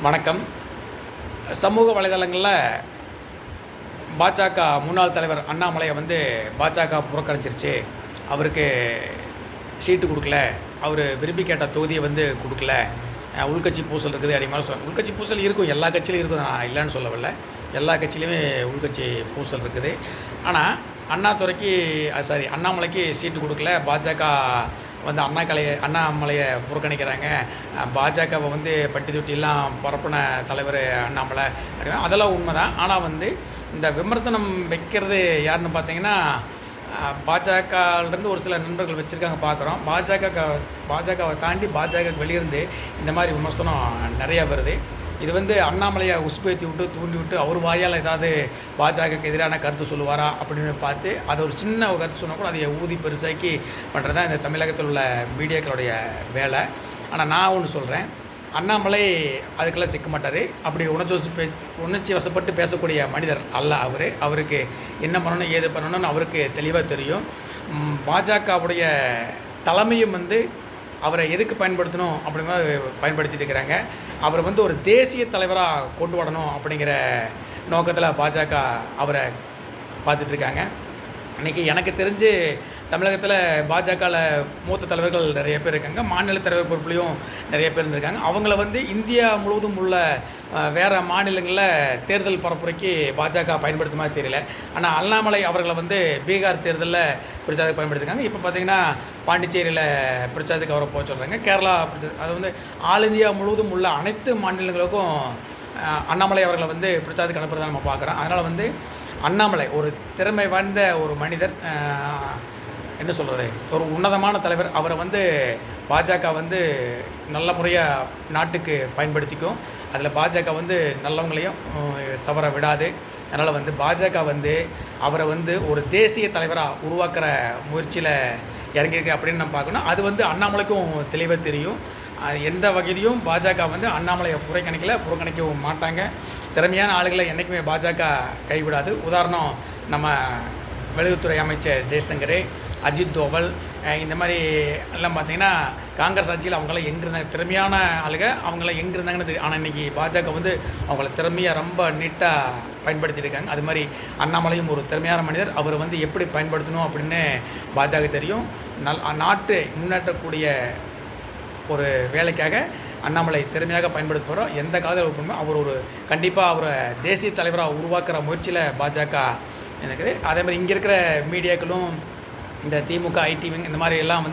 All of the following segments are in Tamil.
வணக்கம். சமூக வலைதளங்களில் பாஜக முன்னாள் தலைவர் அண்ணாமலையை பாஜக புறக்கணிச்சிருச்சு. அவருக்கு சீட்டு கொடுக்கல, அவர் விரும்பி கேட்ட தொகுதியை கொடுக்கல, உள்கட்சி பூசல் இருக்குது அப்படி மாதிரி சொல்ல. உள்கட்சி பூசல் இருக்கும், எல்லா கட்சியிலும் இருக்குது, நான் இல்லைன்னு சொல்லவில்லை. எல்லா கட்சியிலையுமே உள்கட்சி பூசல் இருக்குது. ஆனால் அண்ணாமலைக்கு சீட்டு கொடுக்கல, பாஜக அண்ணாமலையை புறக்கணிக்கிறாங்க, பாஜகவை பட்டி தொட்டிலாம் பரப்பின தலைவர் அண்ணாமலை அப்படின்னா அதெல்லாம் உண்மை தான். ஆனால் இந்த விமர்சனம் வைக்கிறது யாருன்னு பார்த்தீங்கன்னா, பாஜகலேருந்து ஒரு சில நண்பர்கள் வச்சுருக்காங்க பார்க்குறோம். பாஜகவை தாண்டி பாஜக வெளியிருந்து இந்த மாதிரி விமர்சனம் நிறையா வருது. இது அண்ணாமலையை உசுப்பேற்றி விட்டு தூண்டி விட்டு அவர் வாயால் ஏதாவது பாஜகக்கு எதிரான கருத்து சொல்லுவாரா அப்படின்னு பார்த்து அதை ஒரு சின்ன கருத்து சொன்னால் கூட அதை ஊதி பெருசாக்கி பண்ணுறது தான் இந்த தமிழகத்தில் உள்ள மீடியாக்களுடைய வேலை. ஆனால் நான் ஒன்று சொல்கிறேன், அண்ணாமலை அதுக்கெல்லாம் சிக்க மாட்டார். அப்படி உணர்ச்சி வசப்பட்டு பேசக்கூடிய மனிதர் அல்ல அவர். அவருக்கு என்ன பண்ணணும் ஏது பண்ணணும்னு அவருக்கு தெளிவாக தெரியும். பாஜகவுடைய தலைமையும் அவரை எதுக்கு பயன்படுத்தணும் அப்படிங்கிற பயன்படுத்திட்டு இருக்கிறாங்க. அவர் ஒரு தேசிய தலைவராக கொண்டு வரணும் அப்படிங்கிற நோக்கத்தில் பாஜக அவரை பார்த்துட்ருக்காங்க. இன்றைக்கி எனக்கு தெரிஞ்சு தமிழகத்தில் பாஜகவில் மூத்த தலைவர்கள் நிறைய பேர் இருக்காங்க, மாநில தலைவர் பொறுப்புலையும் நிறைய பேர் இருந்திருக்காங்க. அவங்கள இந்தியா முழுவதும் உள்ள வேறு மாநிலங்களில் தேர்தல் பரப்புரைக்கு பாஜக பயன்படுத்த மாதிரி தெரியல. ஆனால் அண்ணாமலை அவர்களை பீகார் தேர்தலில் பிரச்சாரத்துக்கு பயன்படுத்திருக்காங்க. இப்போ பார்த்திங்கன்னா பாண்டிச்சேரியில் பிரச்சாரத்துக்கு அவரை போக சொல்கிறாங்க. கேரளா அது ஆல் இந்தியா முழுவதும் உள்ள அனைத்து மாநிலங்களுக்கும் அண்ணாமலை அவர்களை பிரச்சாரத்துக்கு அனுப்புறதை நம்ம பார்க்குறோம். அதனால் அண்ணாமலை ஒரு திறமை வாய்ந்த ஒரு மனிதர், என்ன சொல்கிறது, ஒரு உன்னதமான தலைவர். அவரை பாஜக நல்ல முறையாக நாட்டுக்கு பயன்படுத்திக்கும். அதில் பாஜக நல்லவங்களையும் தவற விடாது. அதனால் பாஜக அவரை ஒரு தேசிய தலைவராக உருவாக்குற முயற்சியில் இறங்கியிருக்கு அப்படின்னு நம்ம பார்க்கணும். அது அண்ணாமலைக்கும் தெளிவாக தெரியும். எந்த வகையிலையும் பாஜக அண்ணாமலையை புறக்கணிக்கவும் மாட்டாங்க. திறமையான ஆளுகளை என்றைக்குமே பாஜக கைவிடாது. உதாரணம், நம்ம வெளியுறவுத்துறை அமைச்சர் ஜெய்சங்கர், அஜித் தோவல், இந்த மாதிரி எல்லாம் பார்த்திங்கன்னா காங்கிரஸ் ஆட்சியில் அவங்களாம் எங்கே இருந்தாங்க, திறமையான ஆளுங்க, அவங்களாம் எங்கே இருந்தாங்கன்னு தெரியும். ஆனால் இன்றைக்கி பாஜக அவங்கள திறமையாக ரொம்ப நீட்டாக பயன்படுத்தியிருக்காங்க. அது மாதிரி அண்ணாமலையும் ஒரு திறமையான மனிதர். அவர் எப்படி பயன்படுத்தணும் அப்படின்னு பாஜக தெரியும். நாட்டை முன்னேற்றக்கூடிய ஒரு வேலைக்காக அண்ணாமலை திறமையாக பயன்படுத்த போகிறோம். எந்த காலத்தில் இருப்போமோ அவர் கண்டிப்பாக அவரை தேசிய தலைவராக உருவாக்குற முயற்சியில் பாஜக இருக்குது. அதே மாதிரி இங்கே இருக்கிற மீடியாக்களும் இந்த திமுக ஐடிவிங் இந்த மாதிரி எல்லாம்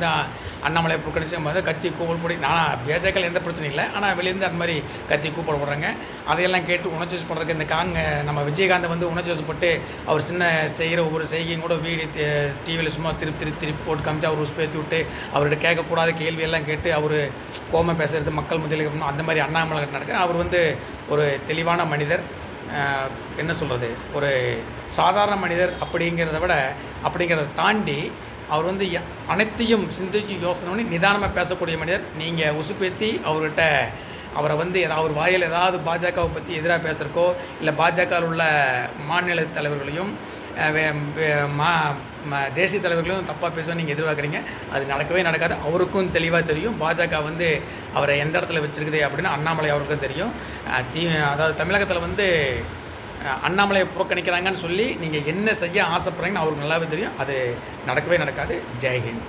அண்ணாமலை புறக்கணிச்சு கத்தி கூப்பிட போடி, நான் பாஜக எந்த பிரச்சனையும் இல்லை, ஆனால் வெளியேருந்து அந்த மாதிரி கத்தி கூப்பிட போடுறாங்க. அதையெல்லாம் கேட்டு உணர்ச்சி வசப்படுறதுக்கு இந்த நம்ம விஜயகாந்த் உணர்ச்சி வசப்பட்டு அவர் சின்ன செய்கிற ஒவ்வொரு செய்கையும் கூட டிவியில் சும்மா திருப்பி போட்டு காமிச்சு அவர் உசுப்பேற்றி விட்டு அவர்கிட்ட கேட்கக்கூடாத கேள்வியெல்லாம் கேட்டு அவர் கோமை பேசுகிறது மக்கள் மத்தியில் அந்த மாதிரி அண்ணாமலை நடக்குது. அவர் ஒரு தெளிவான மனிதர், என்ன சொல்கிறது, ஒரு சாதாரண மனிதர் அப்படிங்கிறத தாண்டி அவர் அனைத்தையும் சிந்திச்சு யோசனை பண்ணி நிதானமாக பேசக்கூடிய மனிதர். நீங்கள் உசுப்பேற்றி அவரை அவர் வாயில் ஏதாவது பாஜகவை பற்றி எதிராக பேசுகிறக்கோ இல்லை பாஜகவில் உள்ள மாநில தலைவர்களையும் தேசிய தலைவர்களையும் தப்பாக பேசுவோம் நீங்கள் எதிர்பார்க்குறீங்க. அது நடக்கவே நடக்காது. அவருக்கும் தெளிவாக தெரியும் பாஜக அவரை எந்த இடத்துல வச்சுருக்குது அப்படின்னு அண்ணாமலை அவருக்கும் தெரியும். அதாவது தமிழகத்தில் அண்ணாமலையை புறக்கணிக்கிறாங்கன்னு சொல்லி நீங்கள் என்ன செய்ய ஆசைப்படுறீங்கன்னு அவருக்கு நல்லாவே தெரியும். அது நடக்கவே நடக்காது. ஜெய்ஹிந்த்.